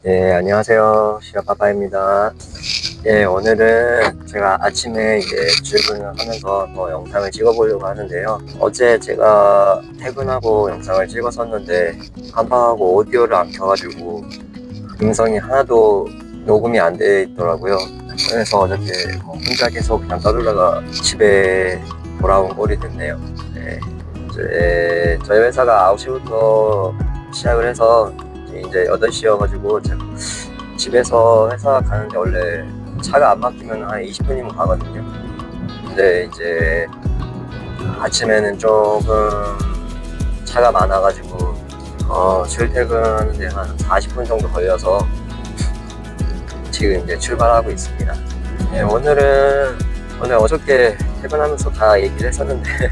예, 안녕하세요. 시아빠빠입니다. 예, 오늘은 제가 아침에 이제 출근을 하면서 영상을 찍어보려고 하는데요. 어제 제가 퇴근하고 영상을 찍었었는데 깜빡하고 오디오를 안 켜가지고 음성이 하나도 녹음이 안 돼 있더라고요. 그래서 어저께 혼자 계속 그냥 떠들다가 집에 돌아온 꼴이 됐네요. 네, 이제 저희 회사가 9시부터 시작을 해서 이제 8시여가지고 제가 집에서 회사 가는데 원래 차가 안 막히면 한 20분이면 가거든요. 근데 이제 아침에는 조금 차가 많아가지고 출퇴근하는데 한 40분 정도 걸려서 지금 이제 출발하고 있습니다. 네, 오늘 어저께 퇴근하면서 다 얘기를 했었는데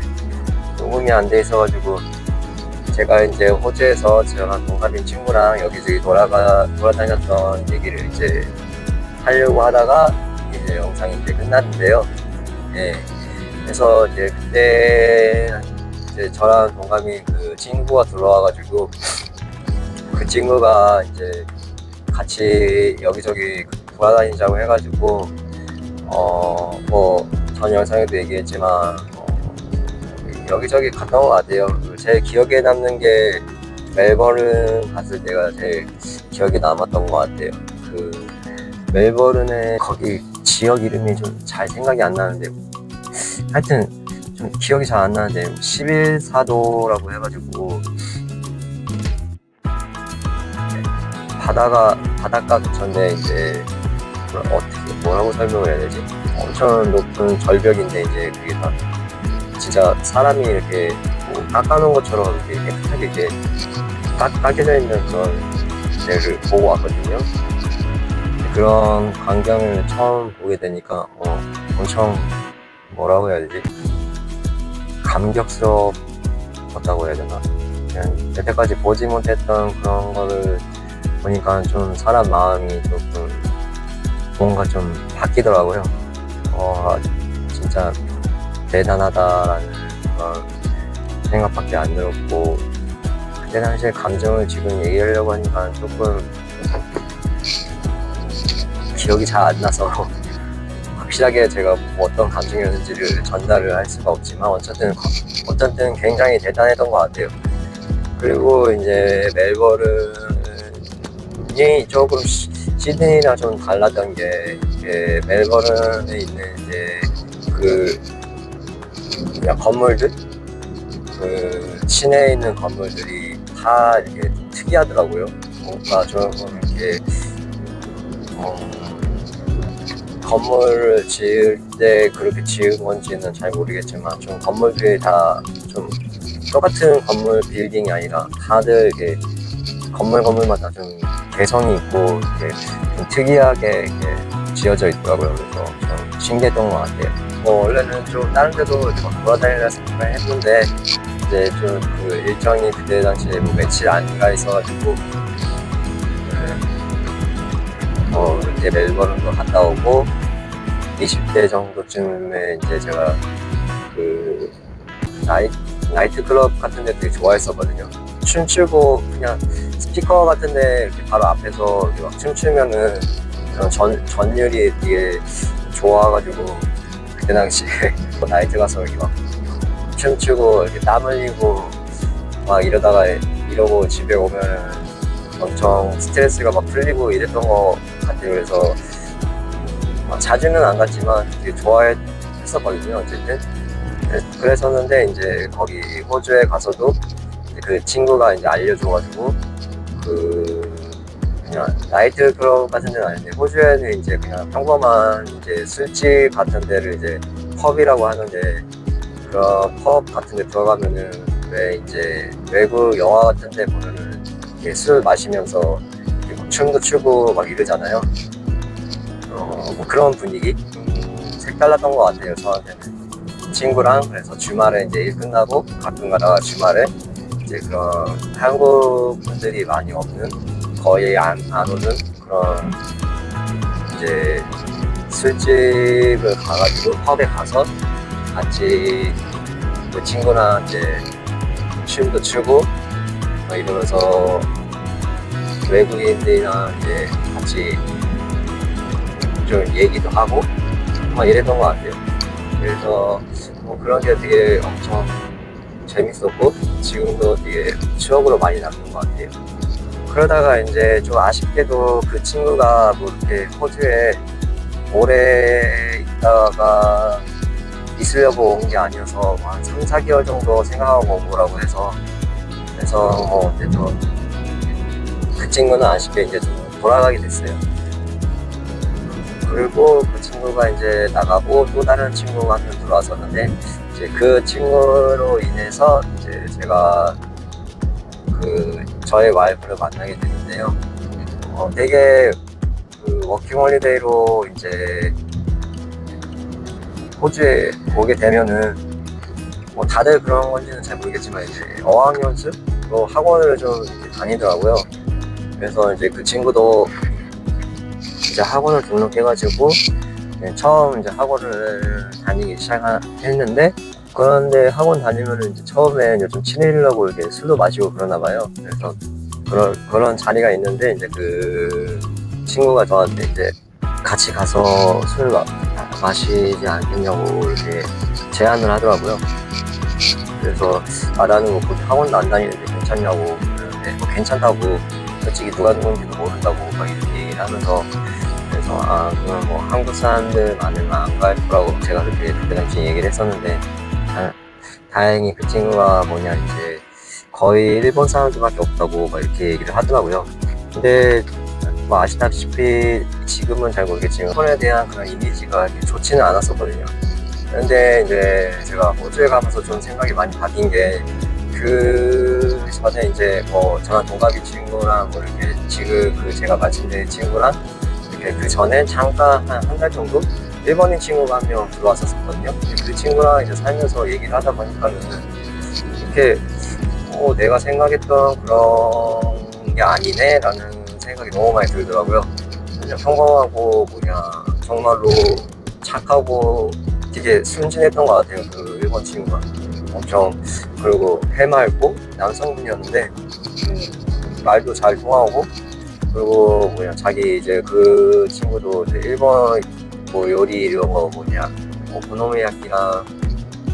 녹음이 안 돼 있어가지고 제가 이제 호주에서 저랑 동갑인 친구랑 여기저기 돌아다녔던 얘기를 이제 하려고 하다가 이제 영상이 이제 끝났는데요. 예. 그래서 이제 그때 이제 저랑 동갑인 그 친구가 들어와가지고 그 친구가 이제 같이 여기저기 돌아다니자고 해가지고 전 영상에도 얘기했지만 여기저기 갔던 것 같아요. 제일 기억에 남는 게 멜버른 갔을 때가 제일 기억에 남았던 것 같아요. 그 멜버른에 거기 지역 이름이 좀 잘 생각이 안 나는데 하여튼 좀 기억이 잘 안 나는데 11사도라고 해가지고 바닷가 근처인데 이제 어떻게 뭐라고 설명을 해야 되지? 엄청 높은 절벽인데 이제 그게 다 진짜 사람이 이렇게 뭐 깎아놓은 것처럼 이렇게 깨끗하게 이렇게 깎여져 있는 그런 데를 보고 왔거든요. 그런 광경을 처음 보게 되니까 엄청 뭐라고 해야 되지? 감격스럽다고 해야 되나? 그냥 여태까지 보지 못했던 그런 거를 보니까 좀 사람 마음이 조금 뭔가 좀 바뀌더라고요. 진짜 대단하다라는 그런 생각밖에 안 들었고 그때 당시에 감정을 지금 얘기하려고 하니까 조금 기억이 잘 안 나서 확실하게 제가 어떤 감정이었는지를 전달을 할 수가 없지만 어쨌든 굉장히 대단했던 것 같아요. 그리고 이제 멜버른이 조금 시드니랑 좀 달랐던 게 멜버른에 있는 이제 그 그냥 건물들, 그 시내에 있는 건물들이 다 이렇게 특이하더라고요. 뭔가 조금 이렇게 건물을 지을 때 그렇게 지은 건지는 잘 모르겠지만 좀 건물들이 다 좀 똑같은 건물 빌딩이 아니라 다들 이렇게 건물마다 좀 개성이 있고 이렇게 좀 특이하게 이렇게 지어져 있더라고요. 그래서 좀 신기했던 것 같아요. 원래는 좀 다른 데도 돌아다니려 생각을 했는데 이제 좀 그 일정이 그때 당시에 뭐 며칠 안 가 있어가지고 이제 멜버른도 갔다 오고 20대 정도쯤에 이제 제가 그 나이트 클럽 같은 데 되게 좋아했었거든요. 춤추고 그냥 스피커 같은 데 이렇게 바로 앞에서 이렇게 막 춤추면은 그런 전율이 되게 좋아가지고 그때 당시에 나이트 가서 이렇게 막 춤추고 이렇게 땀 흘리고 막 이러고 집에 오면은 엄청 스트레스가 막 풀리고 이랬던 것 같아요. 그래서 자주는 안 갔지만 되게 좋아했었거든요. 어쨌든 그랬었는데 이제 거기 호주에 가서도 그 친구가 이제 알려줘가지고 그냥 나이트 클럽 같은 데는 아닌데 호주에는 이제 그냥 평범한 이제 술집 같은 데를 이제 펍이라고 하는데 그런 펍 같은 데 들어가면은 왜 이제 외국 영화 같은 데 보면은 술 마시면서 춤도 추고 막 이러잖아요. 뭐 그런 분위기? 색달랐던 것 같아요, 저한테는. 친구랑 그래서 주말에 이제 일 끝나고 가끔 가다가 주말에 이제 그런 한국 분들이 많이 없는 거의 안 오는 그런 이제 술집을 가가지고 펍에 가서 같이 그 친구랑 이제 춤도 추고 막 이러면서 외국인들이랑 이제 같이 좀 얘기도 하고 막 이랬던 것 같아요. 그래서 뭐 그런 게 되게 엄청 재밌었고 지금도 되게 추억으로 많이 남는 것 같아요. 그러다가 이제 좀 아쉽게도 그 친구가 뭐 이렇게 호주에 오래 있다가 있으려고 온 게 아니어서 한 3, 4개월 정도 생각하고 온 거라고 해서 그래서 뭐 이제 좀 그 친구는 아쉽게 이제 좀 돌아가게 됐어요. 그리고 그 친구가 이제 나가고 또 다른 친구가 한 명 들어왔었는데 이제 그 친구로 인해서 이제 제가 그 저의 와이프를 만나게 됐는데요. 되게 그 워킹홀리데이로 이제 호주에 오게 되면은 뭐 다들 그런 건지는 잘 모르겠지만 이제 어학연수로 학원을 좀 다니더라고요. 그래서 이제 그 친구도 이제 학원을 등록해가지고 처음 이제 학원을 다니기 시작했는데 그런데 학원 다니면은 이제 처음에 이제 좀 친해지려고 이렇게 술도 마시고 그러나 봐요. 그래서 그런 자리가 있는데 이제 그 친구가 저한테 이제 같이 가서 술 마시지 않겠냐고 이렇게 제안을 하더라고요. 그래서 나는 뭐 학원도 안 다니는데 괜찮냐고 그러는데 뭐 괜찮다고 솔직히 누가 누군지도 모른다고 막 이렇게 얘기를 하면서 그래서 그럼 뭐 한국 사람들 많으면 안 갈 거라고 제가 그때 당시 얘기를 했었는데 다행히 그 친구가 뭐냐 이제 거의 일본 사람들밖에 없다고 막 이렇게 얘기를 하더라고요. 근데 뭐 아시다시피 지금은 잘 모르겠지만 일본에 대한 그런 이미지가 이렇게 좋지는 않았었거든요. 그런데 이제 제가 호주에 가면서 좀 생각이 많이 바뀐 게 그 전에 이제 뭐 저랑 동갑이 친구랑 뭐 이렇게 지금 그 제가 말씀드린 친구랑 이렇게 그 전에 잠깐 한 달 정도 일본인 친구가 한 명 들어왔었거든요. 그 친구랑 이제 살면서 얘기를 하다 보니까는 이렇게 내가 생각했던 그런 게 아니네 라는 생각이 너무 많이 들더라고요. 그냥 평범하고 정말로 착하고 되게 순진했던 것 같아요. 그 일본 친구가 엄청 그리고 해맑고 남성분이었는데 말도 잘 통하고 그리고 자기 이제 그 친구도 이제 일본 뭐 요리 이런 거 오코노미야키랑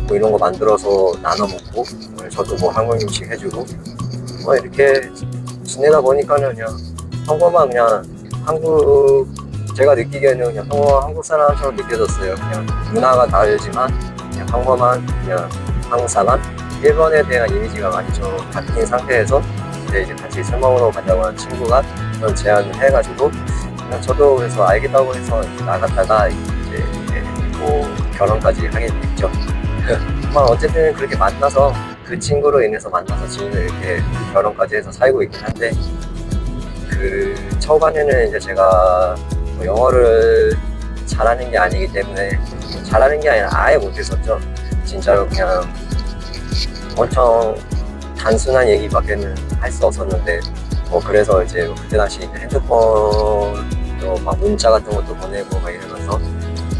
뭐 이런 거 만들어서 나눠 먹고 저도 뭐 한국 음식 해주고 뭐 이렇게 지내다 보니까는 그냥 평범한 제가 느끼기에는 그냥 평범한 한국 사람처럼 느껴졌어요. 그냥 문화가 다르지만 그냥 평범한 한국 사람. 일본에 대한 이미지가 많이 좀 바뀐 상태에서 이제 같이 술 먹으러 가자고 하는 친구가 그런 제안을 해가지고 저도 그래서 알겠다고 해서 나갔다가 이제 뭐 결혼까지 하게 됐죠. 어쨌든 그렇게 만나서 그 친구로 인해서 만나서 지금 이렇게 결혼까지 해서 살고 있긴 한데 그 초반에는 이제 제가 뭐 영어를 잘하는 게 아니기 때문에 잘하는 게 아니라 아예 못했었죠. 진짜로 그냥 엄청 단순한 얘기밖에는 할 수 없었는데 그래서 이제 그때 당시 이제 핸드폰으로 막 문자 같은 것도 보내고 막 이러면서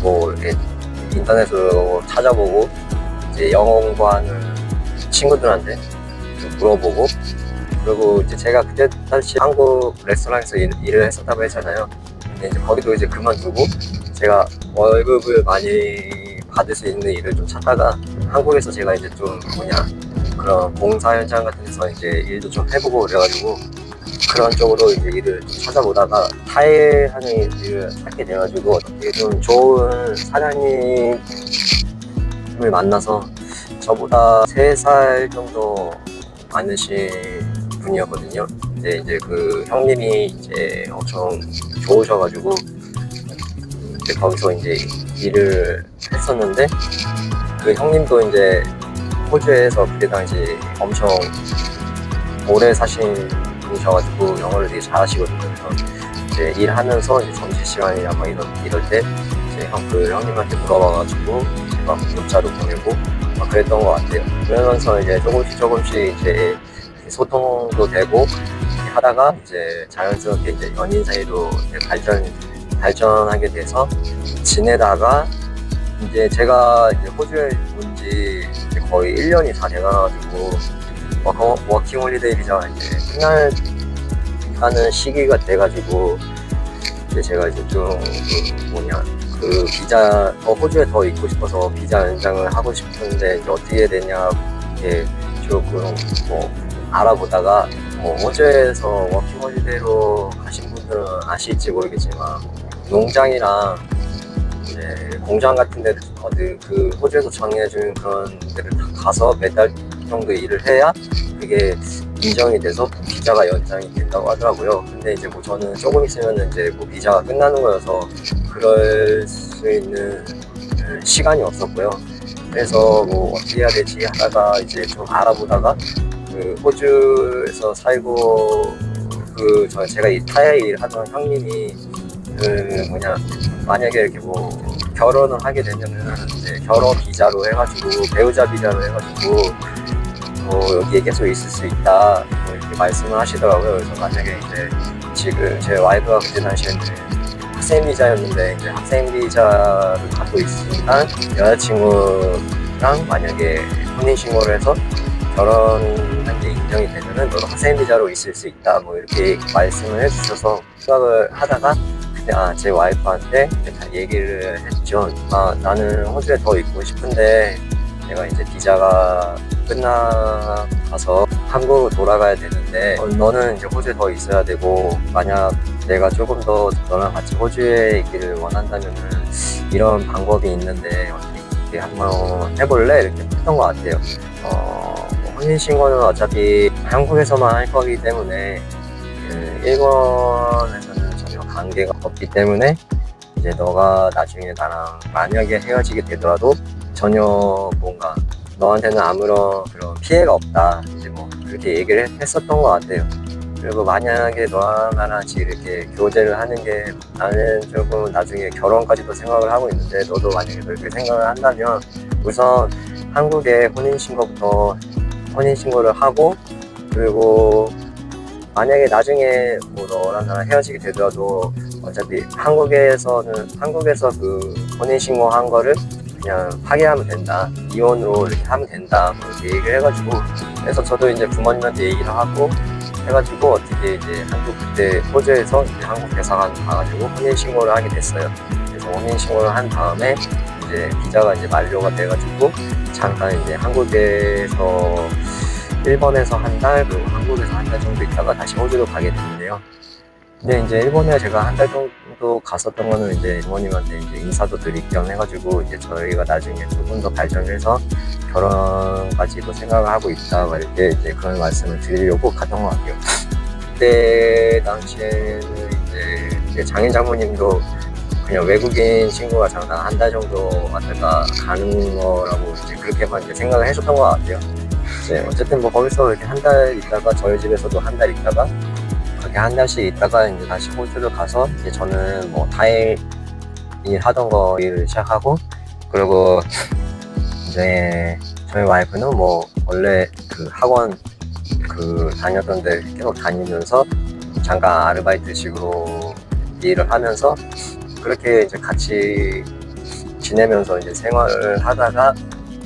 뭐 이렇게 인터넷으로 찾아보고 이제 영어 공부하는 친구들한테 좀 물어보고 그리고 이제 제가 그때 당시 한국 레스토랑에서 일을 했었다고 했잖아요. 근데 이제 거기도 이제 그만두고 제가 월급을 많이 받을 수 있는 일을 좀 찾다가 한국에서 제가 이제 좀 그런 공사 현장 같은 데서 이제 일도 좀 해보고 그래가지고 그런 쪽으로 이제 일을 좀 찾아보다가 타일하는 일을 찾게 돼가지고 되게 좀 좋은 사장님을 만나서 저보다 3살 정도 많으신 분이었거든요. 근데 이제 그 형님이 이제 엄청 좋으셔가지고 이제 거기서 이제 일을 했었는데 그 형님도 이제 호주에서 그때 당시 엄청 오래 사신 분이셔가지고 영어를 되게 잘하시거든요. 그래서 이제 일하면서 이제 점심시간이나 막 이럴 때 이제 그 형님한테 물어봐가지고 제가 문자로 보내고 막 그랬던 것 같아요. 그러면서 이제 조금씩 이제 소통도 되고 하다가 이제 자연스럽게 이제 연인 사이로 이제 발전하게 돼서 지내다가 이제 제가 이제 호주에 온 지 거의 1년이 다 돼가지고 워킹홀리데이 비자가 이제 끝날 하는 시기가 돼가지고 이제 제가 이제 비자 호주에 더 있고 싶어서 비자 연장을 하고 싶은데 이제 어떻게 되냐 이렇게 조금 뭐 알아보다가 호주에서 워킹홀리데이로 가신 분들은 아실지 모르겠지만 농장이랑 이제 공장 같은 데를 그 호주에서 정해준 그런 데를 가서 몇 달 정도 일을 해야 그게 인정이 돼서 비자가 연장이 된다고 하더라고요. 근데 이제 뭐 저는 조금 있으면 이제 뭐 비자가 끝나는 거여서 그럴 수 있는 시간이 없었고요. 그래서 뭐 어떻게 해야 되지 하다가 이제 좀 알아보다가 그 호주에서 살고 제가 이 타이에 일하던 형님이 만약에 이렇게 뭐 결혼을 하게 되면은 이제 결혼 비자로 해가지고 배우자 비자로 해가지고 여기에 계속 있을 수 있다 이렇게 말씀을 하시더라고요. 그래서 만약에 이제 지금 제 와이프가 그때 당시에는 학생 비자였는데 이제 학생 비자를 갖고 있으니까 여자친구랑 만약에 혼인 신고를 해서 결혼한 게 인정이 되면은 너도 학생 비자로 있을 수 있다 이렇게 말씀을 해주셔서 생각을 하다가 제 와이프한테 다 얘기를 했죠. 나는 호주에 더 있고 싶은데 내가 이제 비자가 끝나가서 한국으로 돌아가야 되는데 너는 이제 호주에 더 있어야 되고 만약 내가 조금 더 너랑 같이 호주에 있기를 원한다면은 이런 방법이 있는데 어떻게 한번 해볼래? 이렇게 했던 것 같아요. 혼인신고는 어차피 한국에서만 할 거기 때문에 일본에서는 전혀 관계가 없기 때문에 이제 너가 나중에 나랑 만약에 헤어지게 되더라도 전혀 뭔가 너한테는 아무런 그런 피해가 없다 이제 뭐 그렇게 얘기를 했었던 것 같아요. 그리고 만약에 너랑 나랑 이렇게 교제를 하는 게 나는 조금 나중에 결혼까지도 생각을 하고 있는데 너도 만약에 그렇게 생각을 한다면 우선 한국에 혼인신고를 하고 그리고 만약에 나중에 뭐 너랑 나랑 헤어지게 되더라도 어차피 한국에서 그 혼인신고 한 거를 그냥 파기하면 된다. 이혼으로 이렇게 하면 된다. 이렇게 얘기를 해가지고 그래서 저도 이제 부모님한테 얘기를 하고 해가지고 어떻게 이제 그때 호주에서 이제 한국 대사관 가가지고 혼인신고를 하게 됐어요. 그래서 혼인신고를 한 다음에 이제 비자가 이제 만료가 돼가지고 잠깐 이제 한국에서 일본에서 한 달, 그리고 한국에서 한 달 정도 있다가 다시 호주로 가게 됐는데요. 근데 이제 일본에 제가 한 달 정도 갔었던 거는 이제 부모님한테 이제 인사도 드릴 겸 해가지고 이제 저희가 나중에 조금 더 발전해서 결혼까지도 생각을 하고 있다, 이렇게 이제 그런 말씀을 드리려고 갔던 것 같아요. 그때 당시에는 이제 장인 장모님도 그냥 외국인 친구가 잠깐 한 달 정도 왔다가 가는 거라고 이제 그렇게만 이제 생각을 해줬던 것 같아요. 어쨌든 뭐 거기서 이렇게 한 달 있다가 저희 집에서도 한 달 있다가 그렇게 한 달씩 있다가 이제 다시 호주를 가서 이제 저는 뭐 타일 일 하던 거 일을 시작하고 그리고 이제 저희 와이프는 뭐 원래 그 학원 다녔던 데 계속 다니면서 잠깐 아르바이트식으로 일을 하면서 그렇게 이제 같이 지내면서 이제 생활을 하다가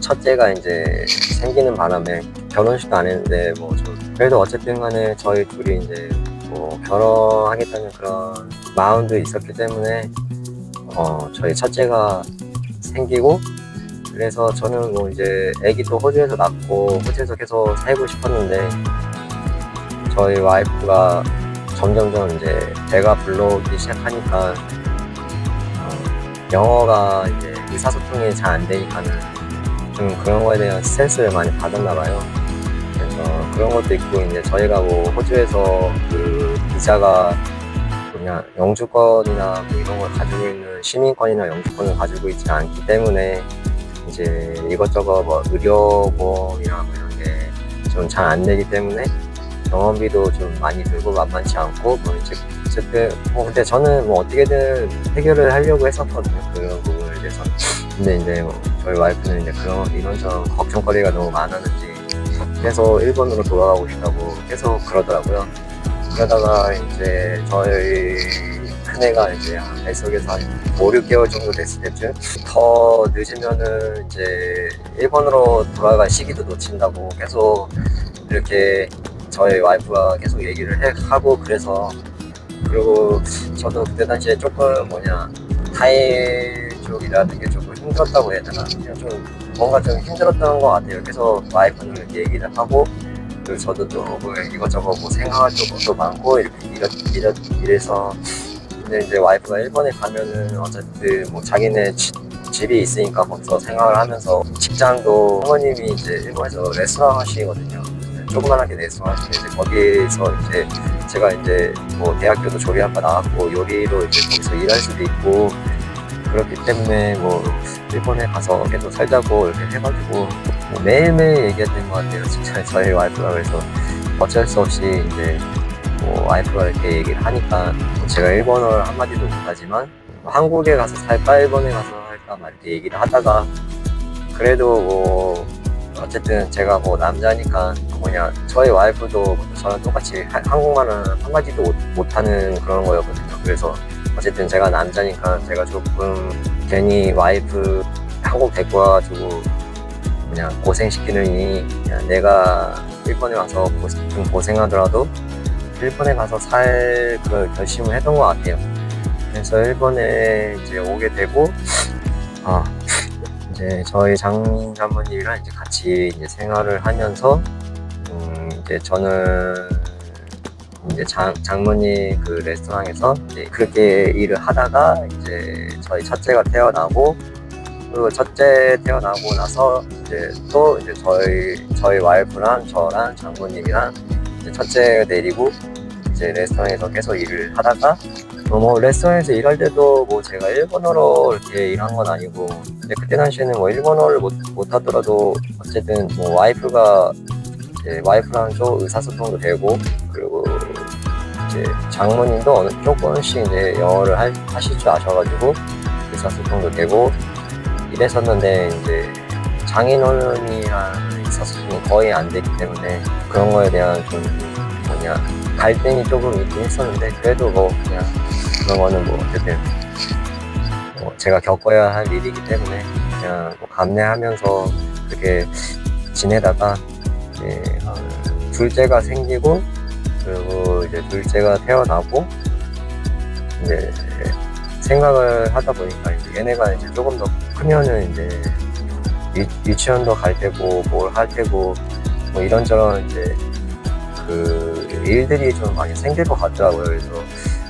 첫째가 이제 생기는 바람에 결혼식도 안 했는데 뭐 그래도 어쨌든 간에 저희 둘이 이제 뭐 결혼하겠다는 그런 마음도 있었기 때문에 저희 첫째가 생기고 그래서 저는 뭐 이제 아기도 호주에서 낳고 호주에서 계속 살고 싶었는데 저희 와이프가 점점점 이제 배가 불러오기 시작하니까 영어가 이제 의사소통이 잘 안 되니까는 좀 그런 거에 대한 스트레스를 많이 받았나 봐요. 그래서 그런 것도 있고 이제 저희가 뭐 호주에서 그 비자가 그냥 영주권이나 뭐 이런 걸 가지고 있는 시민권이나 영주권을 가지고 있지 않기 때문에 이제 이것저것 뭐 의료보험이나 뭐 이런 게 좀 잘 안 되기 때문에 병원비도 좀 많이 들고 만만치 않고 뭐 이제 어쨌든 근데 저는 뭐 어떻게든 해결을 하려고 했었거든요, 그런 부분에 대해서. 근데 이제 뭐 저희 와이프는 이제 이런저런 걱정거리가 너무 많았는지 계속 일본으로 돌아가고 싶다고 계속 그러더라고요. 그러다가 이제 저희 큰애가 이제 뱃속에서 한 5, 6개월 정도 됐을 때쯤 더 늦으면은 이제 일본으로 돌아갈 시기도 놓친다고 계속 이렇게 저희 와이프가 계속 얘기를 하고 그래서. 그리고 저도 그때 당시에 조금 타일 쪽이라는 게 조금 힘들었다고 해야 되나? 그냥 좀 뭔가 좀 힘들었던 것 같아요. 그래서 와이프는 이렇게 얘기를 하고, 그리고 저도 또 뭐 이것저것 뭐 생각할 것도 많고 이래서. 근데 이제 와이프가 일본에 가면은 어쨌든 뭐 자기네 집이 있으니까 거기서 생활을 하면서, 직장도 부모님이 이제 일본에서 레스토랑 하시거든요. 조그만하게 레스토랑 하시는데 거기서 이제 제가 이제 뭐 대학교도 조리학과 나왔고 요리로 이제 거기서 일할 수도 있고, 그렇기 때문에 뭐 일본에 가서 계속 살자고 이렇게 해가지고 뭐 매일매일 얘기했던 것 같아요. 진짜 저희 와이프가. 그래서 어쩔 수 없이 이제 뭐 와이프가 이렇게 얘기를 하니까 제가 일본어를 한마디도 못하지만 한국에 가서 살까 일본에 가서 살까 막 이렇게 얘기를 하다가, 그래도 뭐 어쨌든 제가 뭐 남자니까 저희 와이프도 저랑 똑같이 한국말은 한마디도 못하는 그런 거였거든요. 그래서 어쨌든 제가 남자니까 제가 조금 괜히 와이프 한국 데리고 와가지고 그냥 고생시키느니 그냥 내가 일본에 와서 좀 고생하더라도 일본에 가서 살 그 결심을 했던 것 같아요. 그래서 일본에 이제 오게 되고, 이제 저희 장모님이랑 이제 같이 이제 생활을 하면서, 이제 저는 이제 장모님 그 레스토랑에서 이제 그렇게 일을 하다가 이제 저희 첫째가 태어나고, 그리고 첫째 태어나고 나서 이제 또 이제 저희 와이프랑 저랑 장모님이랑 이제 첫째 데리고 이제 레스토랑에서 계속 일을 하다가, 뭐 레스토랑에서 일할 때도 뭐 제가 일본어로 이렇게 일한 건 아니고, 근데 그때 당시에는 뭐 일본어를 못 하더라도 어쨌든 뭐 와이프가 이제 와이프랑 좀 의사소통도 되고, 그리고 이제 장모님도 조금씩 이제 영어를 하실 줄 아셔가지고 의사소통도 되고 이랬었는데, 이제 장인어른이랑 의사소통이 거의 안 되기 때문에 그런 거에 대한 좀 갈등이 조금 있긴 했었는데, 그래도 뭐 그냥 그런 거는 뭐 어쨌든 뭐 제가 겪어야 할 일이기 때문에 그냥 뭐 감내하면서 그렇게 지내다가 이제 둘째가 생기고, 그리고 이제 둘째가 태어나고, 이제 생각을 하다 보니까 이제 얘네가 이제 조금 더 크면은 이제 유치원도 갈 테고 뭘 할 테고 뭐 이런저런 이제 그 일들이 좀 많이 생길 것 같더라고요. 그래서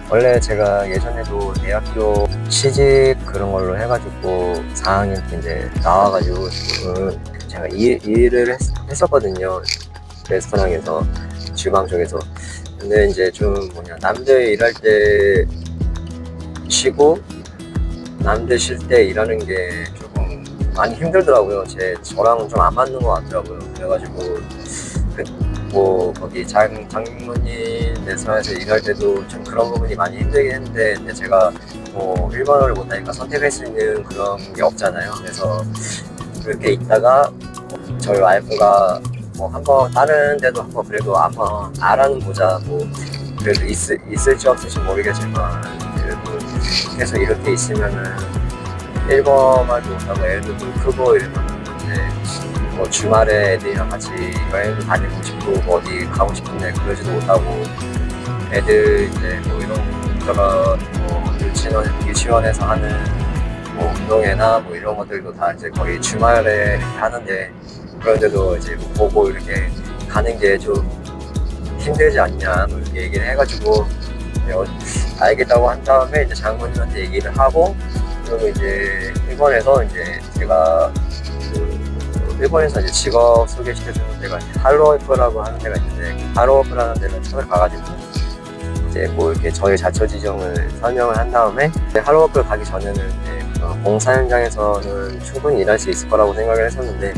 원래 제가 예전에도 대학교 취직 그런 걸로 해가지고 4학년 때 이제 나와가지고 제가 일을 했었거든요. 레스토랑에서, 주방 쪽에서. 근데 이제 좀 남들 일할 때 쉬고 남들 쉴 때 일하는 게 조금 많이 힘들더라고요. 저랑 좀 안 맞는 것 같더라고요. 그래가지고 뭐 거기 장모님 레스토랑에서 일할 때도 좀 그런 부분이 많이 힘들긴 했는데, 근데 제가 뭐 일본어를 못하니까 선택할 수 있는 그런 게 없잖아요. 그래서 그렇게 있다가 저희 와이프가 뭐 한번 다른 데도 한번 그래도 한번 알아는 보자, 뭐 그래도 있을지 없을지 모르겠지만 그래도 계속 이렇게 있으면은 일본말도 못하고 애들도 크고 이러면 이제 뭐 주말에 애들이랑 같이 여행도 다니고 싶고 뭐 어디 가고 싶은데 그러지도 못하고, 애들 이제 뭐 이런저런 뭐 유치원에서 하는 뭐 운동회나 뭐 이런 것들도 다 이제 거의 주말에 이렇게 하는데, 그런데도 이제 뭐 보고 이렇게 가는 게 좀 힘들지 않냐 뭐 이렇게 얘기를 해가지고 알겠다고 한 다음에 이제 장모님한테 얘기를 하고, 그리고 이제 일본에서 이제 제가 일본에서 이제 직업 소개시켜주는 데가 할로워크라고 하는 데가 있는데, 할로워크라는 데를 찾아가가지고 이제 뭐 이렇게 저희 자처지정을 설명을 한 다음에, 할로워크를 가기 전에는 이제 공사 현장에서는 충분히 일할 수 있을 거라고 생각을 했었는데,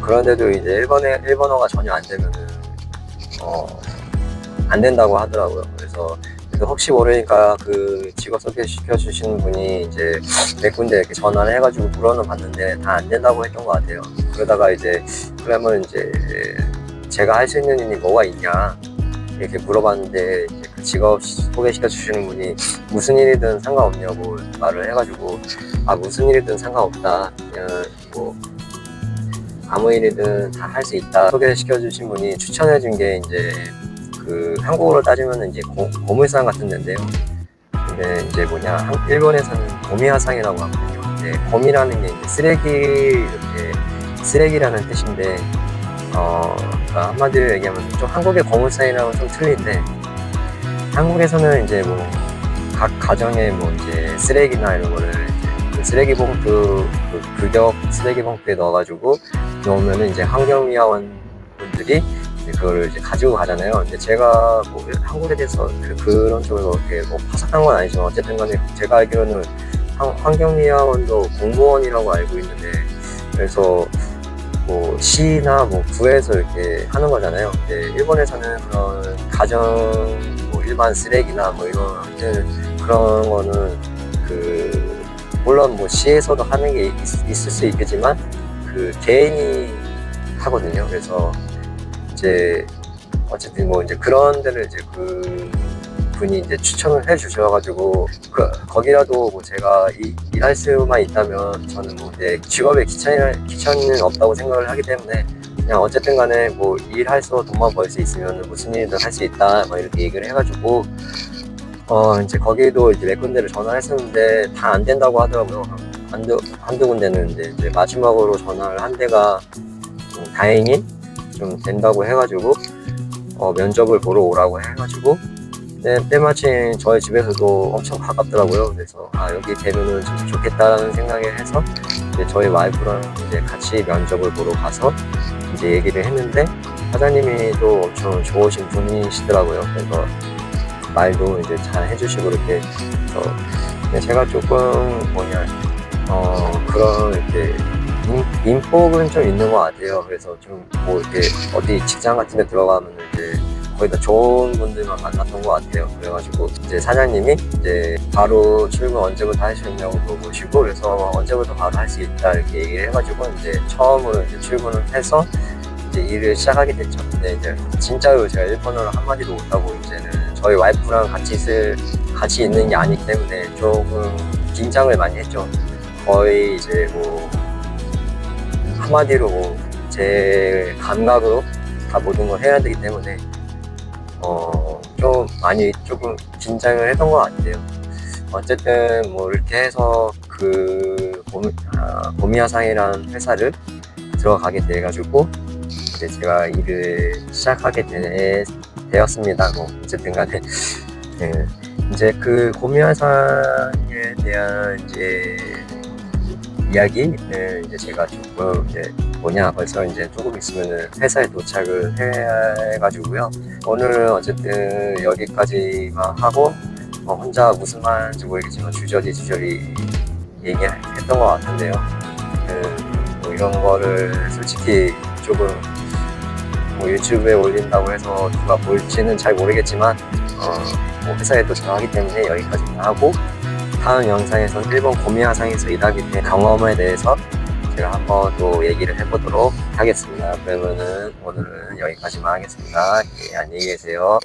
그런데도 이제 일본어가 전혀 안 되면은 안 된다고 하더라고요. 그래서 혹시 모르니까 그 직업 소개시켜 주시는 분이 이제 몇 군데 이렇게 전화를 해가지고 물어는 봤는데 다 안 된다고 했던 것 같아요. 그러다가 이제 그러면 이제 제가 할 수 있는 일이 뭐가 있냐 이렇게 물어봤는데, 이제 그 직업 소개시켜 주시는 분이 무슨 일이든 상관없냐고 말을 해가지고, 무슨 일이든 상관없다, 그냥 뭐 아무 일이든 다 할 수 있다 소개시켜 주신 분이 추천해 준 게 이제 그 한국어로 따지면 이제 고물상 같은 데인데요. 근데 이제 뭐냐, 일본에서는 고미화상이라고 하거든요. 근데 고미라는 게 이제 쓰레기, 이렇게 쓰레기라는 뜻인데, 그러니까 한마디로 얘기하면 좀 한국의 고물상이랑은 좀 틀린데, 한국에서는 이제 뭐 각 가정에 뭐 이제 쓰레기나 이런 거를 이제 그 쓰레기 봉투, 그 규격 쓰레기 봉투에 넣어가지고 놓으면은 이제 환경미화원 분들이 그거를 이제 가지고 가잖아요. 근데 제가 뭐 한국에 대해서 그런 쪽으로 이렇게 뭐 파삭한 건 아니지만 어쨌든 간에 제가 알기로는 환경미화원도 공무원이라고 알고 있는데, 그래서 뭐 시나 뭐 구에서 이렇게 하는 거잖아요. 근데 일본에서는 그런 가정 뭐 일반 쓰레기나 뭐 이런 그런 거는 그 물론 뭐 시에서도 하는 게 있을 수 있겠지만 그 개인이 하거든요. 그래서 이제 어쨌든 뭐 이제 그런 데를 이제 그 분이 이제 추천을 해 주셔가지고 거기라도 뭐 제가 일할 수만 있다면 저는 뭐 이제 직업에 귀천은 없다고 생각을 하기 때문에 그냥 어쨌든 간에 뭐 일해서 돈만 벌 수 있으면 무슨 일이든 할 수 있다 막 이렇게 얘기를 해가지고 이제 거기도 이제 몇 군데를 전화를 했었는데 다 안 된다고 하더라고요. 한두 군데는 이제 마지막으로 전화를 한 데가 다행히 좀 된다고 해가지고 면접을 보러 오라고 해가지고 때마침 저희 집에서도 엄청 가깝더라고요. 그래서 여기 되면은 진짜 좋겠다라는 생각을 해서 이제 저희 와이프랑 이제 같이 면접을 보러 가서 이제 얘기를 했는데 사장님이 또 엄청 좋으신 분이시더라고요. 그래서 말도 이제 잘 해주시고 이렇게 해서 제가 조금 그런 이렇게 인복은 좀 있는 것 같아요. 그래서 좀 뭐 이렇게 어디 직장 같은 데 들어가면 이제 거의 다 좋은 분들만 만났던 것 같아요. 그래가지고 이제 사장님이 이제 바로 출근 언제부터 할 수 있냐고 물어보시고 그래서 언제부터 바로 할 수 있다 이렇게 얘기를 해가지고 이제 처음으로 이제 출근을 해서 이제 일을 시작하게 됐죠. 근데 이제 진짜로 제가 일본어를 한마디도 못하고 이제는 저희 와이프랑 같이 있는 게 아니기 때문에 조금 긴장을 많이 했죠. 거의 이제 뭐 한마디로 뭐 제 감각으로 다 모든 걸 해야 되기 때문에 좀 많이 조금 긴장을 했던 것 같아요. 어쨌든 뭐 이렇게 해서 그 고미야상이라는 회사를 들어가게 돼가지고 이제 제가 일을 시작하게 되었습니다. 뭐 어쨌든 간에 이제 그 고미야상에 대한 이제 이야기는 이제 제가 조금 이제 벌써 이제 조금 있으면은 회사에 도착을 해가지고요. 오늘은 어쨌든 여기까지만 하고 혼자 무슨 말인지 모르겠지만 주저리 얘기했던 것 같은데요. 뭐 이런 거를 솔직히 조금 뭐 유튜브에 올린다고 해서 누가 볼지는 잘 모르겠지만 뭐 회사에 도착하기 때문에 여기까지만 하고 다음 영상에서는 일본 고미야상에서 일하게 된 경험에 대해서 제가 한번 또 얘기를 해보도록 하겠습니다. 그러면은 오늘은 여기까지만 하겠습니다. 예, 안녕히 계세요.